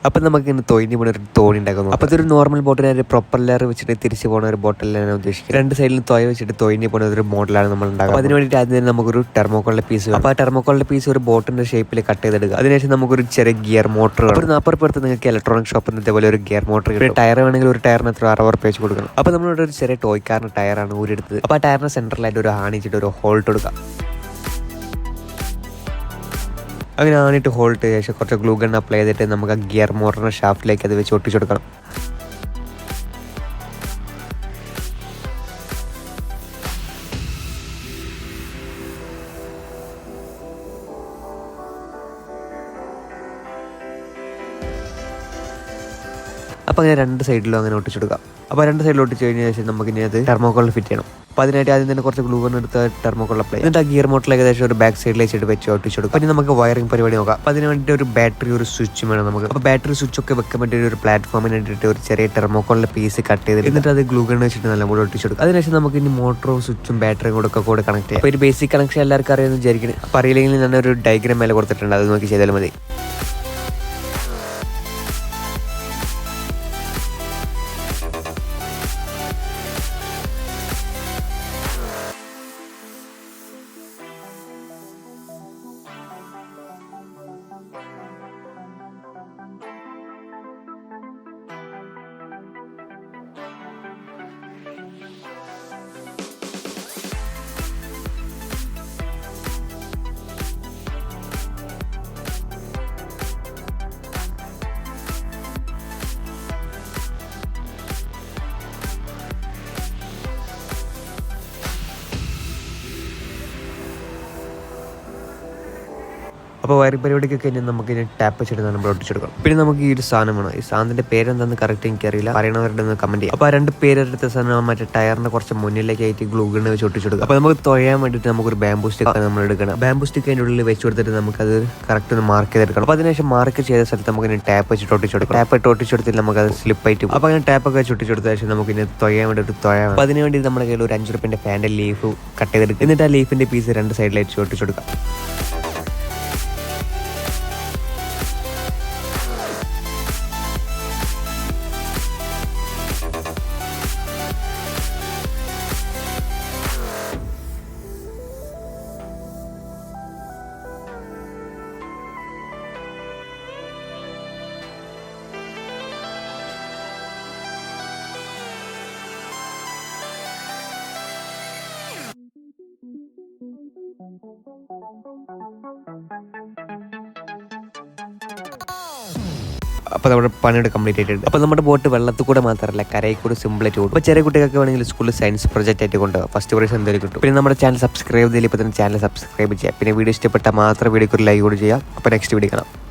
അപ്പം നമുക്ക് ഇന്ന് തൊയിഞ്ഞ് പോണ ഒരു തോണി ഉണ്ടാക്കുന്നു. അപ്പോൾ ഇതൊരു നോർമൽ ബോട്ടിനെ ഒരു പ്രൊപ്പല്ലർ വെച്ചിട്ട് തിരിച്ച് പോകുന്ന ഒരു ബോട്ടിലാണ് ഉദ്ദേശിക്കുന്നത്. രണ്ട് സൈഡിലും തൊയ വെച്ചിട്ട് തൊയിഞ്ഞ് പോകുന്ന ഒരു മോഡലാണ് നമ്മൾ ഉണ്ടാക്കുക. അതിന് വേണ്ടിയിട്ട് ആദ്യം തന്നെ നമുക്കൊരു ടെർമോക്കോളിന്റെ പീസ് വേണം. അപ്പോൾ ആ ടെർമോക്കോളിന്റെ പീസ് ഒരു ബോട്ടിന്റെ ഷേപ്പിൽ കട്ട് ചെയ്തെടുക്കുക. അതിനുശേഷം നമുക്കൊരു ചെറിയ ഗിയർ മോട്ടർ ഒരു 40 രൂപ നിങ്ങൾക്ക് ഇലക്ട്രോണിക് ഷോപ്പിൽ നിന്ന് ഇതേപോലെ ഒരു ഗിയർ മോട്ടർ കിട്ടും. ടയർ വേണമെങ്കിൽ ഒരു ടയറിന് എത്ര 60 രൂപ വെച്ച് കൊടുക്കണം. അപ്പോൾ നമ്മളിവിടെ ഒരു ചെറിയ ടോയ്ക്കാറിന് ടയറാണ് ഊരെടുത്തത്. അപ്പോൾ ആ ടയറിന് സെൻറ്ററിലായിട്ട് ഒരു ആണിച്ചിട്ട് ഒരു ഹോൾട്ട് കൊടുക്കുക. അങ്ങനെ ആണിട്ട് ഹോൾട്ട് ശേഷം കുറച്ച് ഗ്ലൂ ഗൺ അപ്ലൈ ചെയ്തിട്ട് നമുക്ക് ആ ഗിയർ മോട്ടറിൻ്റെ ഷാഫ്റ്റിലേക്ക് അത് വെച്ച് ഒട്ടിച്ചു കൊടുക്കണം. അപ്പോൾ അങ്ങനെ രണ്ട് സൈഡിലും അങ്ങനെ ഒട്ടിച്ചു കൊടുക്കാം. അപ്പോൾ രണ്ട് സൈഡിൽ ഒട്ടിച്ച് കഴിഞ്ഞ ശേഷം നമുക്ക് ഇനി അത് ടെർമോക്കോളിൽ ഫിറ്റ് ചെയ്യണം. അപ്പോൾ അതിനായിട്ട് ആദ്യം തന്നെ കുറച്ച് ഗ്ലൂ ഗൺ എടുത്ത് ടെർമോക്കോൾ അപ്ലൈ എന്നിട്ട് ആ ഗിയർ മോട്ടറിൽ ഏകദേശം ഒരു ബാക്ക് സൈഡിലേക്ക് വെച്ച് ഒട്ടിച്ചു കൊടുക്കും. പിന്നെ നമുക്ക് വയറിംഗ് പരിപാടി നോക്കാം. അപ്പോൾ അതിന് വേണ്ടിയിട്ട് ഒരു ബാറ്ററി ഒരു സ്വിച്ച് വേണം നമുക്ക്. അപ്പോൾ ബാറ്ററി സ്വിച്ച് ഒക്കെ വെക്കാൻ വേണ്ടി ഒരു പ്ലാറ്റ്ഫോമിന് വേണ്ടിയിട്ട് ഒരു ചെറിയ ടെർമോക്കോളിന്റെ പീസ് കട്ട് ചെയ്ത് എന്നിട്ട് അത് ഗ്ലൂ ഗൺ വെച്ചിട്ട് നല്ലപോലെ ഒട്ടിച്ചു കൊടുക്കും. അതിനുശേഷം നമുക്ക് ഇനി മോട്ടറും സ്വിച്ചും ബാറ്ററിയും കൂടെ കണക്ട് ചെയ്യാം. അപ്പോൾ ഒരു ബേസിക് കണക്ഷൻ എല്ലാവർക്കും അറിയാമെന്ന് വിചാരിക്കുന്നത്. അപ്പോൾ അറിയില്ലെങ്കിൽ ഞാൻ ഒരു ഡയഗ്രാം മേലെ കൊടുത്തിട്ടുണ്ട്, അത് നോക്കി ചെയ്താലും മതി. അപ്പോൾ വയറിംഗ് പരിപാടിക്കൊക്കെ കഴിഞ്ഞാൽ നമുക്ക് ഇനി ടാപ്പ് വെച്ചിട്ട് നമ്മൾ ഒട്ടിച്ചെടുക്കണം. പിന്നെ നമുക്ക് ഈ ഒരു സാധനം വേണം. ഈ സാധനത്തിന്റെ പേരെന്താണെന്ന് കറക്റ്റ് എനിക്കറിയില്ല, പറയണവരുടെ ഒന്ന് കമന്റ് ചെയ്യാം. അപ്പോൾ ആ രണ്ട് പേരെടുത്ത സാധനം മറ്റേ ടയറിന്റെ കുറച്ച് മുന്നിലേക്ക് ആയിട്ട് ഗ്ലൂ ഗൺ വെച്ച് ഒട്ടിച്ചെടുക്കുക. അപ്പോൾ നമുക്ക് തൊഴയാൻ വേണ്ടിയിട്ട് നമുക്കൊരു ബാംബൂ സ്റ്റിക്ക് നമ്മൾ എടുക്കണം. ബാംബൂ സ്റ്റിക്ക് അതിൻ്റെ ഉള്ളിൽ വെച്ച് കൊടുത്തിട്ട് നമുക്കത് കറക്റ്റ് ഒന്ന് മാർക്ക് ചെയ്തെടുക്കണം. അപ്പോൾ അതിനുശേഷം മാർക്ക് ചെയ്ത സ്ഥലത്ത് നമുക്ക് ഇനി ടാപ്പ് വെച്ചിട്ട് ഒട്ടിച്ചെടുക്കണം. ടാപ്പ് ഇട്ട് ഒട്ടിച്ചെടുത്തിട്ട് നമുക്കത് സ്ലിപ്പായിട്ട് പോകും. അപ്പോൾ അങ്ങനെ ടാപ്പൊക്കെ വെച്ച് ഒട്ടിച്ചെടുത്ത ശേഷം നമുക്ക് ഇനി തൊഴയാൻ വേണ്ടിയിട്ട് തൊഴാം. അപ്പോൾ അതിന് വേണ്ടി നമ്മുടെ കയ്യിൽ ഒരു 5 രൂപേൻ്റെ ഫാൻ്റെ ലീഫ് കട്ട് ചെയ്തെടുക്കും. എന്നിട്ട് ആ ലീഫിന്റെ പീസ് രണ്ട് സൈഡിലേക്ക് ഒട്ടിച്ചെടുക്കാം. അപ്പോൾ നമ്മുടെ പണിയുടെ കംപ്ലീറ്റ് ആയിട്ടുണ്ട്. അപ്പോൾ നമ്മുടെ ബോട്ട് വെള്ളത്തിൽ കൂടെ മാത്രമല്ല കരയിൽ കൂടെ സിമ്പിളായിട്ട് ഓടും. അപ്പോൾ ചെറിയ കുട്ടികൾക്ക് വേണമെങ്കിൽ സ്കൂളിൽ സയൻസ് പ്രൊജക്റ്റ് ആയിട്ട് കൊണ്ടുപോകും. ഫസ്റ്റ് പ്രൈസ് എന്തായാലും കിട്ടും. പിന്നെ നമ്മുടെ ചാനൽ സബ്സ്ക്രൈബ് ചെയ്തില്ല, ഇപ്പോൾ തന്നെ ചാനൽ സബ്സ്ക്രൈബ് ചെയ്യുക. പിന്നെ വീഡിയോ ഇഷ്ടപ്പെട്ടാൽ മാത്രം വീഡിയോക്ക് ഒരു ലൈക്ക് കൂടി ചെയ്യുക. അപ്പോൾ നെക്സ്റ്റ് വീഡിയോ കാണാം.